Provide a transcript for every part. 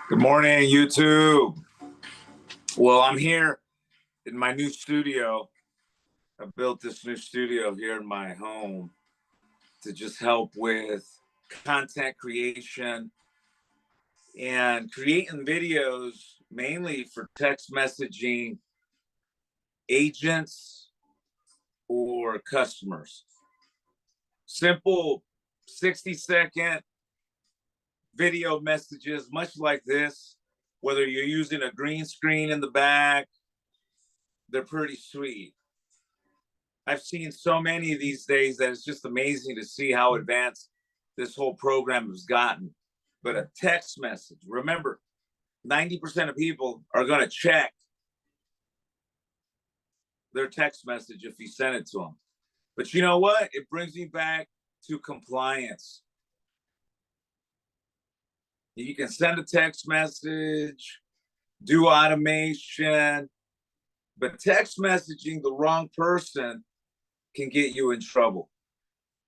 Good morning, YouTube. Well, I'm here in my new studio. I built this new studio here in my home to just help with content creation and creating videos mainly for text messaging agents or customers. Simple 60-second video messages, much like this, whether you're using a green screen in the back, they're pretty sweet. I've seen so many these days that it's just amazing to see how advanced this whole program has gotten. But a text message, remember, 90% of people are going to check their text message if you send it to them. But you know what? It brings me back to compliance. You can send a text message, do automation, but text messaging the wrong person can get you in trouble.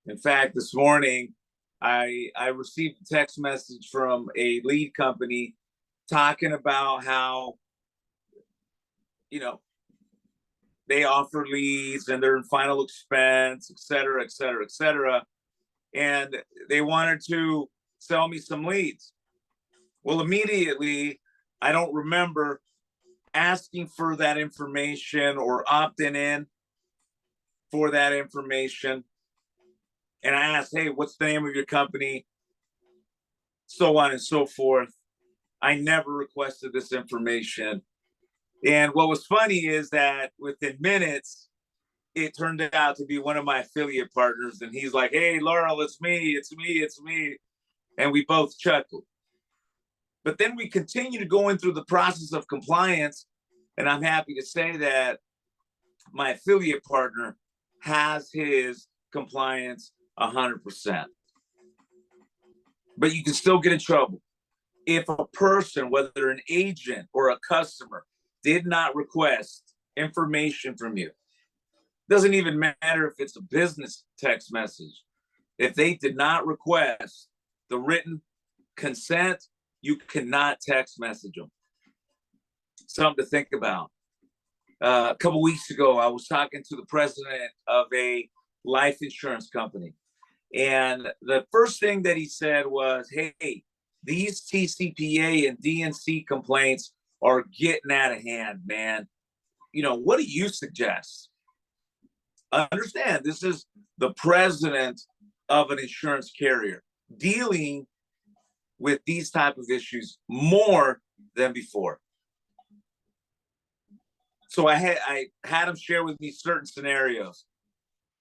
In fact, this morning, I received a text message from a lead company talking about how, they offer leads and they're in final expense, et cetera, et cetera, et cetera. And they wanted to sell me some leads. Well, immediately, I don't remember asking for that information or opting in for that information. And I asked, hey, what's the name of your company? So on and so forth. I never requested this information. And what was funny is that within minutes, it turned out to be one of my affiliate partners. And he's like, hey, Laurel, it's me. And we both chuckled. But then we continue to go in through the process of compliance. And I'm happy to say that my affiliate partner has his compliance 100%. But you can still get in trouble. If a person, whether an agent or a customer, did not request information from you, doesn't even matter if it's a business text message. If they did not request the written consent, you cannot text message them. Something to think about. A couple weeks ago, I was talking to the president of a life insurance company. And the first thing that he said was, hey, these TCPA and DNC complaints are getting out of hand, man. What do you suggest? Understand, this is the president of an insurance carrier dealing with these type of issues more than before. So I had him share with me certain scenarios.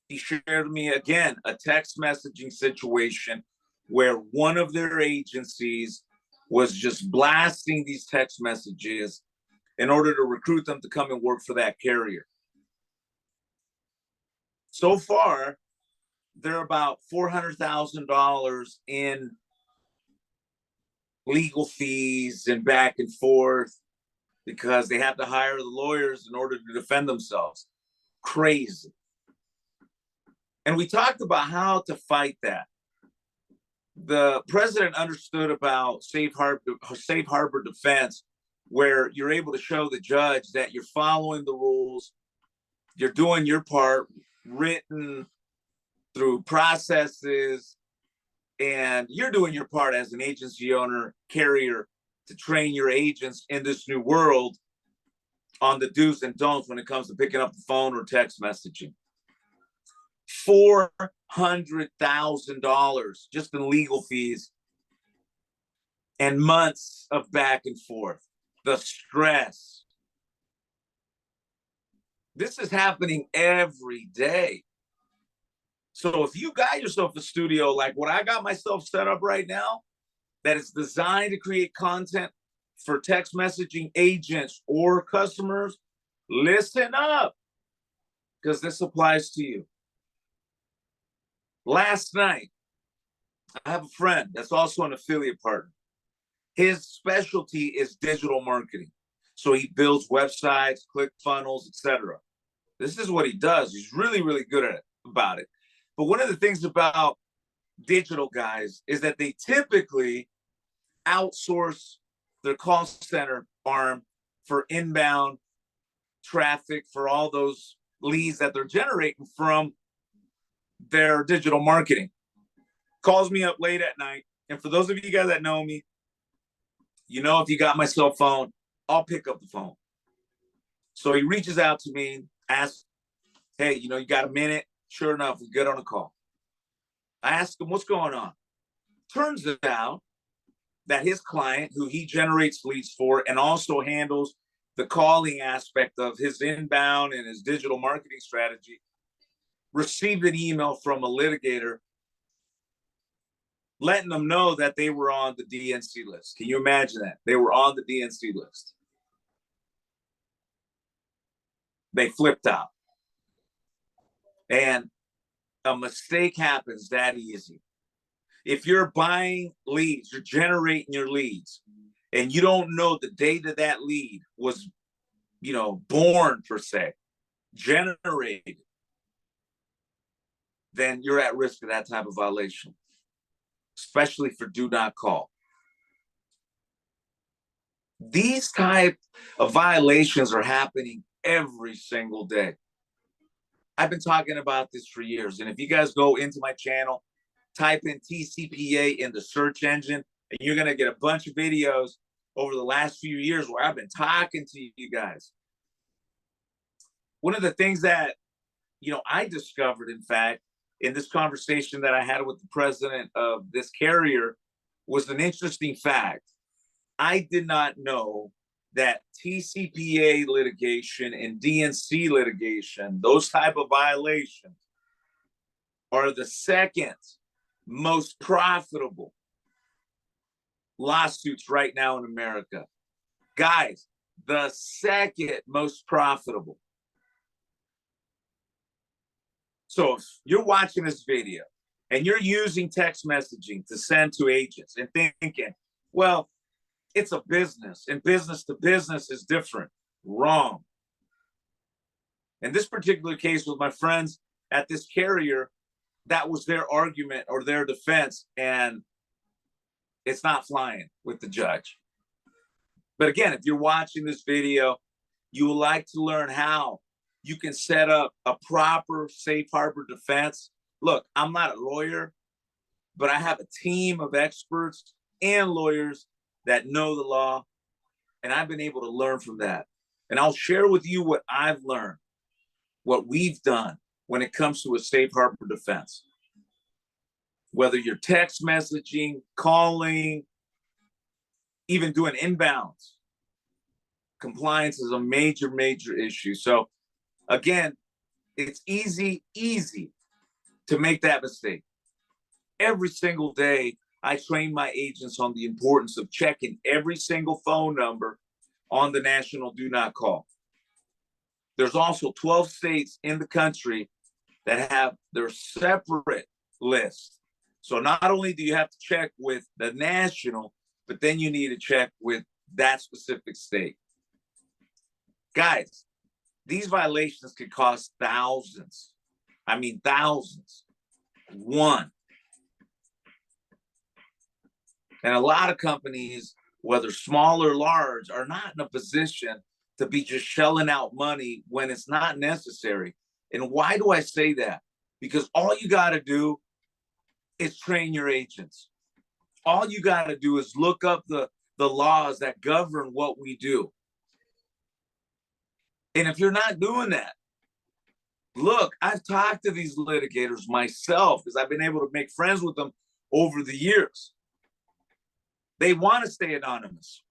He shared with me, again, a text messaging situation where one of their agencies was just blasting these text messages in order to recruit them to come and work for that carrier. So far, they're about $400,000 in legal fees and back and forth because they have to hire the lawyers in order to defend themselves. Crazy. And we talked about how to fight that. The president understood about safe harbor defense, where you're able to show the judge that you're following the rules, you're doing your part, written through processes, and you're doing your part as an agency owner, carrier, to train your agents in this new world on the do's and don'ts when it comes to picking up the phone or text messaging. $400,000 just in legal fees and months of back and forth. The stress. This is happening every day. So if you got yourself a studio like what I got myself set up right now, that is designed to create content for text messaging agents or customers, listen up, because this applies to you. Last night, I have a friend that's also an affiliate partner. His specialty is digital marketing. So he builds websites, ClickFunnels, etc. This is what he does. He's really, really good at it, about it. But one of the things about digital guys is that they typically outsource their call center arm for inbound traffic for all those leads that they're generating from their digital marketing. Calls me up late at night. And for those of you guys that know me, you know, if you got my cell phone, I'll pick up the phone. So he reaches out to me, asks, hey, you know, you got a minute? Sure enough, we get on a call. I asked him, what's going on? Turns out that his client, who he generates leads for and also handles the calling aspect of his inbound and his digital marketing strategy, received an email from a litigator letting them know that they were on the DNC list. Can you imagine that? They were on the DNC list. They flipped out. And a mistake happens that easy. If you're buying leads, you're generating your leads, and you don't know the date that lead was, you know, born per se, generated, then you're at risk of that type of violation, especially for do not call. These type of violations are happening every single day. I've been talking about this for years. And if you guys go into my channel, type in TCPA in the search engine, and you're going to get a bunch of videos over the last few years where I've been talking to you guys. One of the things that, you know, I discovered, in fact, in this conversation that I had with the president of this carrier was an interesting fact. I did not know that TCPA litigation and DNC litigation, those type of violations, are the second most profitable lawsuits right now in America. Guys, the second most profitable. So if you're watching this video and you're using text messaging to send to agents and thinking, well, it's a business, and business to business is different. Wrong. In this particular case with my friends at this carrier, that was their argument or their defense, and it's not flying with the judge. But again, if you're watching this video, you would like to learn how you can set up a proper safe harbor defense. Look, I'm not a lawyer, but I have a team of experts and lawyers that know the law, and I've been able to learn from that. And I'll share with you what I've learned, what we've done when it comes to a safe harbor defense. Whether you're text messaging, calling, even doing inbounds, compliance is a major, major issue. So again, it's easy to make that mistake. Every single day, I train my agents on the importance of checking every single phone number on the national do not call. There's also 12 states in the country that have their separate list. So not only do you have to check with the national, but then you need to check with that specific state. Guys, these violations could cost thousands. I mean, thousands. One. And a lot of companies, whether small or large, are not in a position to be just shelling out money when it's not necessary. And why do I say that? Because all you got to do is train your agents. All you got to do is look up the laws that govern what we do. And if you're not doing that, look, I've talked to these litigators myself because I've been able to make friends with them over the years. They want to stay anonymous.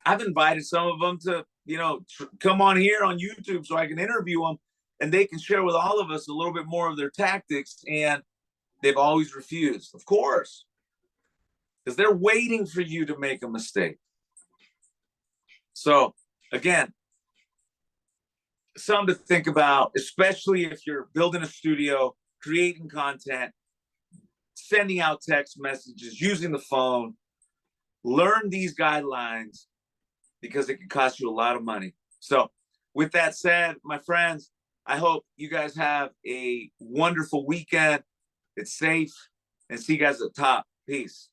I've invited some of them to, you know, come on here on YouTube so I can interview them and they can share with all of us a little bit more of their tactics, and they've always refused, of course, because they're waiting for you to make a mistake. So again, something to think about, especially if you're building a studio, creating content, sending out text messages, using the phone. Learn these guidelines because it can cost you a lot of money. So with that said, my friends, I hope you guys have a wonderful weekend. It's safe, and see you guys at the top. Peace.